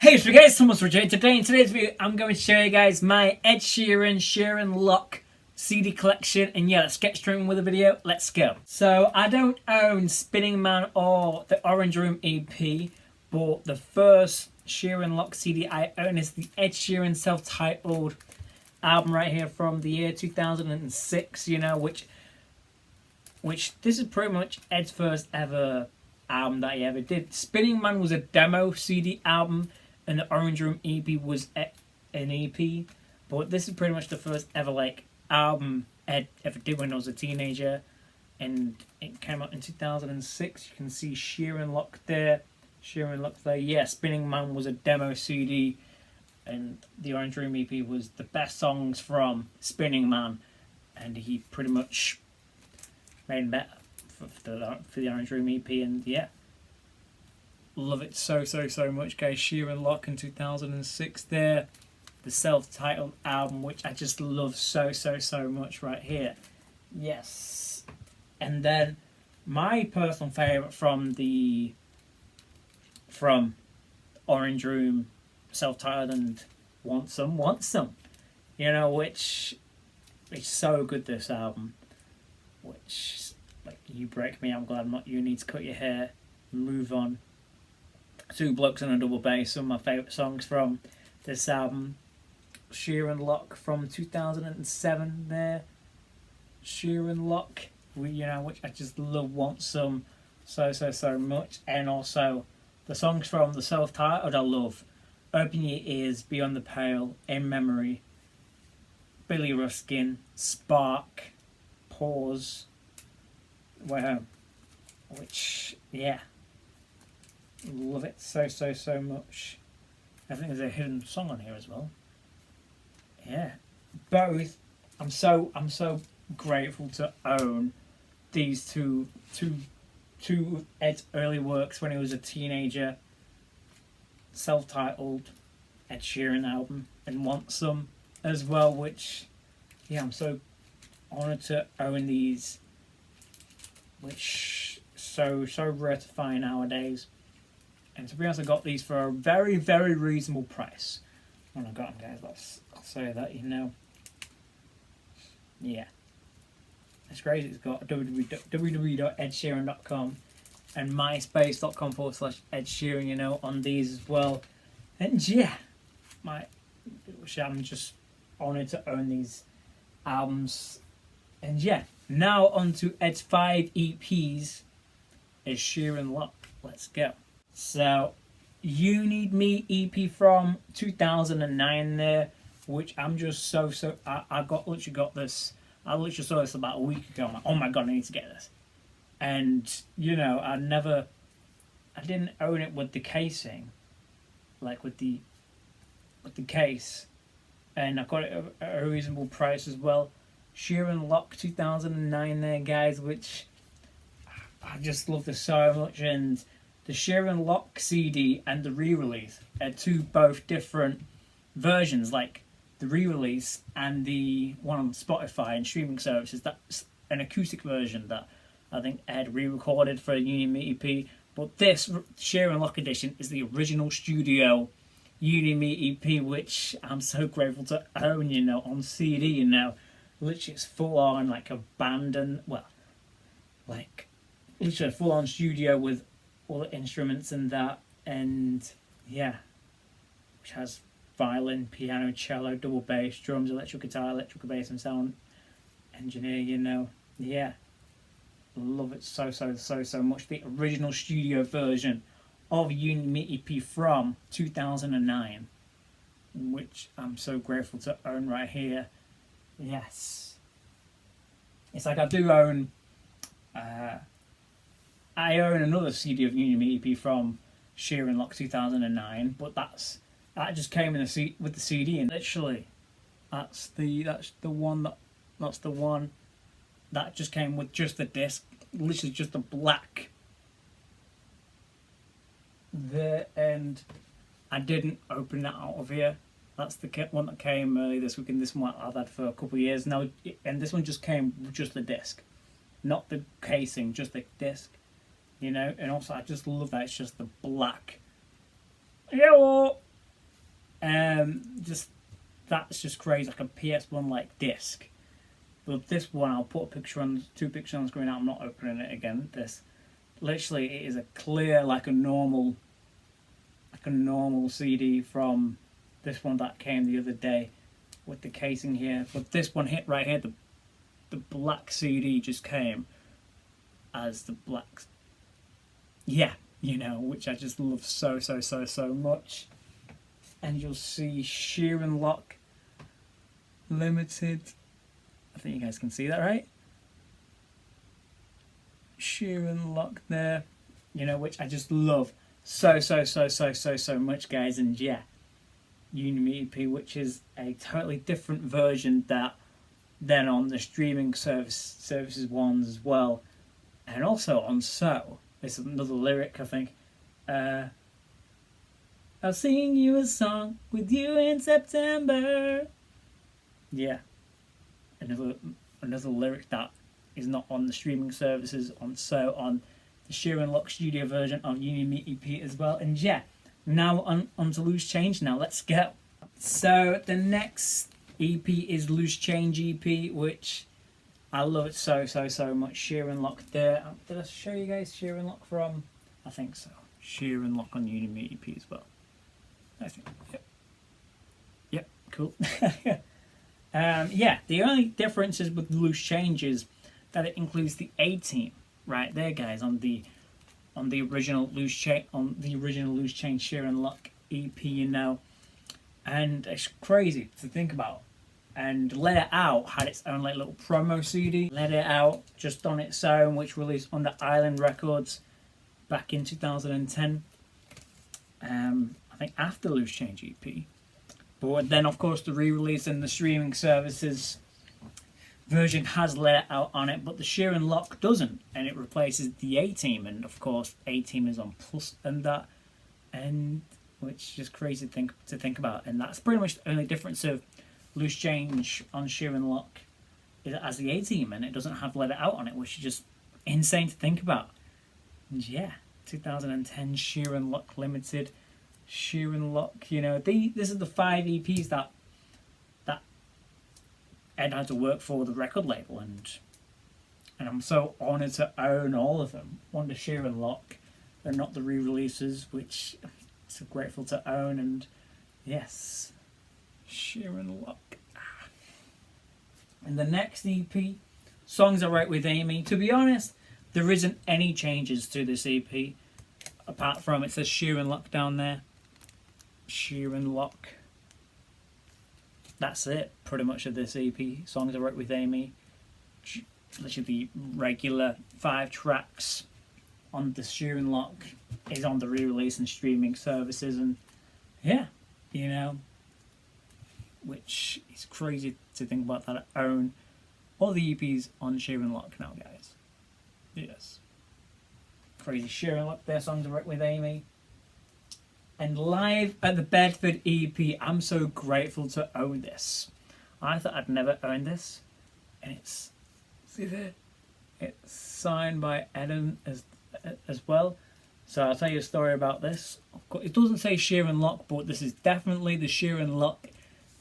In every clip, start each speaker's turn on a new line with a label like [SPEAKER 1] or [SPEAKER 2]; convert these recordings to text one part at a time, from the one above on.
[SPEAKER 1] Hey, so guys, someone's Roger. Today in today's video, I'm going to show you guys my Ed Sheeran Sheeran Lock CD collection. And yeah, let's get straight in with the video. Let's go. So I don't own Spinning Man or the Orange Room EP, but the first Sheeran Lock CD I own is the Ed Sheeran self-titled album right here from the year 2006. You know, which this is pretty much Ed's first ever album that he ever did. Spinning Man was a demo CD album, and the Orange Room EP was an EP, but this is pretty much the first ever album Ed ever did when I was a teenager, and it came out in 2006. You can see Sheeran Lock there, Sheeran Lock there. Yeah, Spinning Man was a demo CD, and the Orange Room EP was the best songs from Spinning Man, and he pretty much made it better for the Orange Room EP, and yeah. Love it so much, guys. Sheeran Lock in 2006 there. The self-titled album, which I just love so much right here. Yes. And then my personal favourite from Orange Room self-titled and Want Some. You know, which is so good, this album. Which, like, You Break Me, I'm Glad I'm Not You, Need to Cut Your Hair, Move On, Two Blokes and a Double Bass, some of my favourite songs from this album. Sheeran Lock from 2007 there. Sheeran Lock, which I just love, Want Some so much. And also the songs from the self-titled I love. Open Your Ears, Beyond the Pale, In Memory, Billy Ruskin, Spark, Pause. Wow. Which, yeah. Love it so much. I think there's a hidden song on here as well. Yeah, both. I'm so grateful to own these two Ed's early works when he was a teenager. Self-titled Ed Sheeran album and Want Some as well. Which, yeah, I'm so honoured to own these. Which so rare to find nowadays. And to be honest, I got these for a very reasonable price when I got them, guys. I'll say that, you know. Yeah. It's crazy. It's got www.edsheeran.com and myspace.com/Ed Sheeran, you know, on these as well. And yeah, I'm just honoured to own these albums. And yeah, now on to Ed's 5 EPs is Sheeran Lock. Let's go. So, You Need Me EP from 2009 there, which I'm just I literally got this. I literally saw this about a week ago. I'm like, oh my god, I need to get this. And you know, I didn't own it with the casing, like with the case, and I got it at a reasonable price as well. Sheeran Lock 2009 there, guys, which I just love this so much. And the Sheeran Lock CD and the re-release are both different versions, like the re-release and the one on Spotify and streaming services. That's an acoustic version that I think Ed re-recorded for a You Need Me EP, but this Sheeran Lock edition is the original studio You Need Me EP, which I'm so grateful to own, you know, on CD, you know. Literally it's full on like a band and, well, like literally a full on studio with all the instruments and that, and yeah, which has violin, piano, cello, double bass, drums, electric guitar, electric bass and sound engineer, you know. Yeah, love it so much. The original studio version of You Need Me EP from 2009, which I'm so grateful to own right here. Yes, it's like I do own I own another CD of You Need Me EP from Sheeran Lock 2009, but that just came in with the CD, and literally that's the one that just came with just the disc, literally just the black there, and I didn't open that out of here. That's the one that came early this week, and this one I've had for a couple of years now, and this one just came with just the disc, not the casing, just the disc. You know, and also I just love that it's just the black. Hello, Just that's just crazy, like a PS1 like disc. But this one, I'll put a picture on, two pictures on the screen. I'm not opening it again. This, literally, it is a clear, like a normal CD from this one that came the other day with the casing here. But this one hit right here, the black CD just came as the black, yeah, you know, which I just love so much. And you'll see Sheeran Lock Limited. I think you guys can see that, right? Sheeran Lock there, you know, which I just love so much, guys. And yeah, Unity EP, which is a totally different version than on the streaming services ones as well, and also on So. It's another lyric, I think. I'll sing you a song with you in September. Yeah, another lyric that is not on the streaming services on So, on the Sheeran Lock Studio version of Unity EP as well. And yeah, now on to Loose Change. Now let's go. So the next EP is Loose Change EP, which I love it so much. Sheeran Lock there. Did I show you guys Sheeran Lock from? I think so. Sheeran Lock on Unity EP as well. I think. Yep. Cool. Yeah, the only difference is with Loose Change is that it includes the A Team right there, guys, on the original Loose Change Sheeran Lock EP, you know, and it's crazy to think about. And Let It Out had its own like little promo CD. Let It Out just on its own, which released under Island Records back in 2010. I think after Loose Change EP. But then, of course, the re-release and the streaming services version has Let It Out on it, but the Sheeran Lock doesn't, and it replaces the A Team, and of course, A Team is on Plus and that, and which is just crazy to think about. And that's pretty much the only difference of Loose Change on Sheeran Lock is it has the A Team, and it doesn't have Let It Out on it, which is just insane to think about. And yeah, 2010 Sheeran Lock Limited. Sheeran Lock, you know, this is the 5 EPs that Ed had to work for the record label, and I'm so honoured to own all of them on the Sheeran Lock and not the re-releases, which I'm so grateful to own. And yes, Sheeran Lock. And the next EP, Songs I Write with Amy. To be honest, there isn't any changes to this EP apart from it says Sheeran Lock down there. Sheeran Lock. That's it, pretty much, of this EP. Songs I Wrote with Amy. Literally the regular 5 tracks on the Sheeran Lock is on the re-release and streaming services, and yeah, you know, which is crazy to think about that I own all the EPs on Sheeran Lock now, guys. Yes. Crazy Sheeran Lock there, Songs I Wrote with Amy. And Live at the Bedford EP, I'm so grateful to own this. I thought I'd never own this. And it's, see there? It's signed by Eden as well. So I'll tell you a story about this. It doesn't say Sheeran Lock, but this is definitely the Sheeran Lock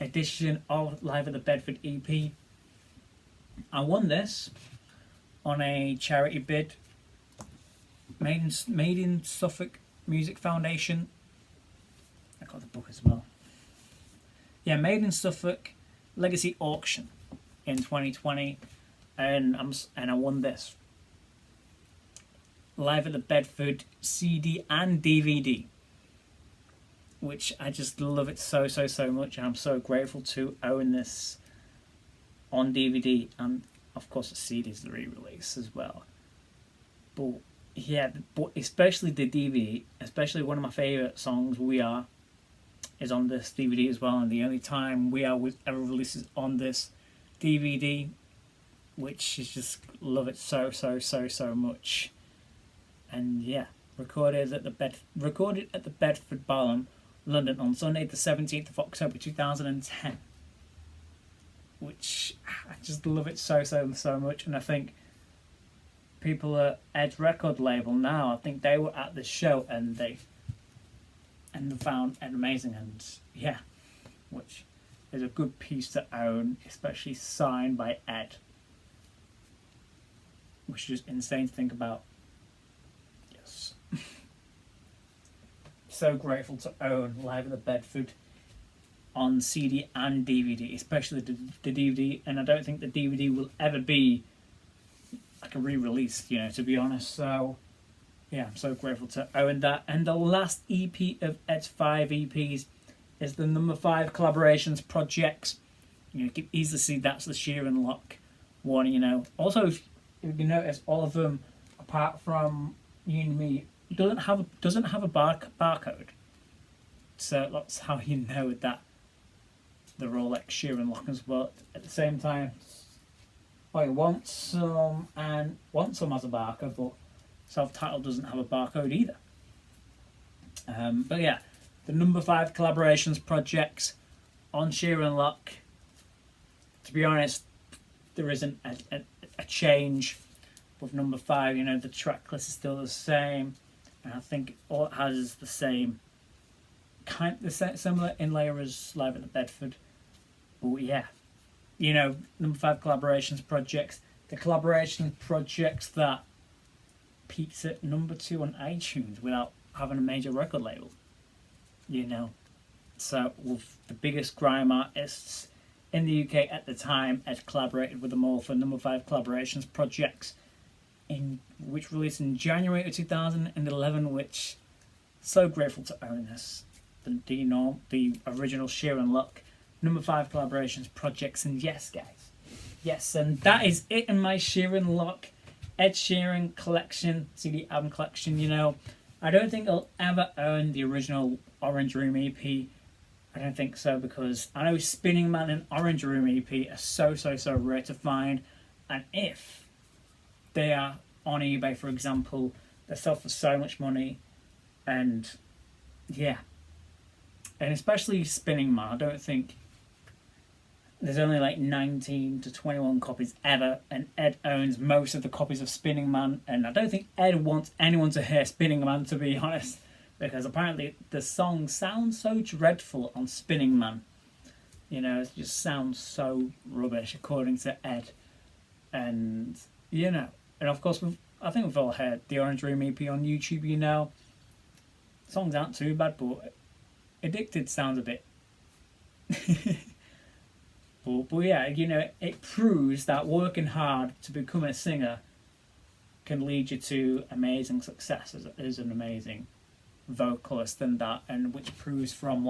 [SPEAKER 1] edition of Live at the Bedford EP. I won this on a charity bid made in Suffolk Music Foundation. I got the book as well. Yeah, Made in Suffolk Legacy Auction in 2020, and I won this Live at the Bedford CD and DVD, which I just love it so much, and I'm so grateful to own this on DVD, and of course the CD is the re-release as well. But yeah, but especially the DVD, especially one of my favourite songs, We Are, is on this DVD as well, and the only time We Are ever releases on this DVD, which is just love it so much. And yeah, recorded at the Bedford Ballroom, London on Sunday the 17th of October 2010, which I just love it so much. And I think people at Ed's record label now, I think they were at the show and they found it amazing. And yeah, which is a good piece to own, especially signed by Ed, which is just insane to think about. Yes. So grateful to own Live at the Bedford on CD and DVD, especially the DVD, and I don't think the DVD will ever be like a re-release, you know, to be honest. So yeah, I'm so grateful to own that. And the last EP of Ed's 5 EPs is the number 5 collaborations projects. You know, you can easily see that's the Sheeran Lock one, you know. Also, if you notice, all of them, apart from You and Me, doesn't have a barcode. So that's how you know that they're all like Sheeran Lock as well. At the same time, I want some as a barcode, but self-titled doesn't have a barcode either. But yeah, the number 5 collaborations projects on Sheeran Lock. To be honest, there isn't a change with number 5. You know, the track list is still the same, and I think all it has is the same similar inlay as Live at the Bedford. But yeah, you know, number 5 collaborations projects, the collaboration projects that peaks at number 2 on iTunes without having a major record label, you know. So with the biggest grime artists in the UK at the time, Ed collaborated with them all for number 5 collaborations projects, which released in January of 2011, which so grateful to own this. The original Sheeran Lock number 5 collaborations projects. And yes guys, yes, and that is it in my Sheeran Lock Ed Sheeran collection, CD album collection. You know, I don't think I'll ever own the original Orange Room EP. I don't think so, because I know Spinning Man and Orange Room EP are so rare to find, and if they are on eBay, for example, they sell for so much money. And yeah, and especially Spinning Man, I don't think there's only like 19 to 21 copies ever, and Ed owns most of the copies of Spinning Man, and I don't think Ed wants anyone to hear Spinning Man, to be honest, because apparently the song sounds so dreadful on Spinning Man. You know, it just sounds so rubbish according to Ed. And you know, and of course I think we've all heard the Orange Room EP on YouTube. You know, songs aren't too bad, but Addicted sounds a bit but yeah, you know, it proves that working hard to become a singer can lead you to amazing success as an amazing vocalist and that, and which proves from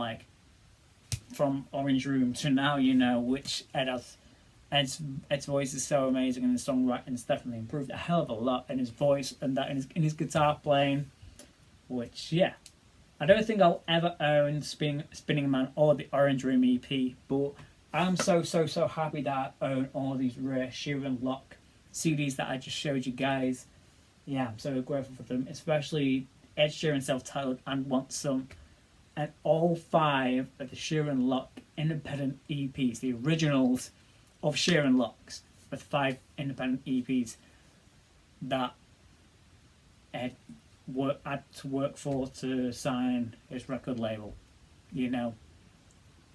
[SPEAKER 1] Orange Room to now, you know, which Ed's voice is so amazing, and his songwriting's definitely improved a hell of a lot in his voice and that in his guitar playing, which yeah, I don't think I'll ever own Spinning Man or the Orange Room EP, but I'm so happy that I own all these rare Sheeran Lock CDs that I just showed you guys. Yeah, I'm so grateful for them, especially Ed Sheeran self-titled and Want Some, and all 5 of the Sheeran Lock independent EPs, the originals of Sheeran Locks, with 5 independent EPs that Ed had to work for to sign his record label, you know.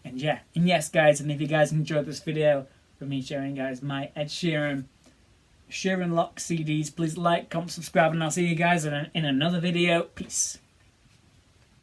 [SPEAKER 1] And yeah, and yes guys, and if you guys enjoyed this video with me showing guys my Ed Sheeran Lock CDs, please like, comment, subscribe, and I'll see you guys in another video. Peace.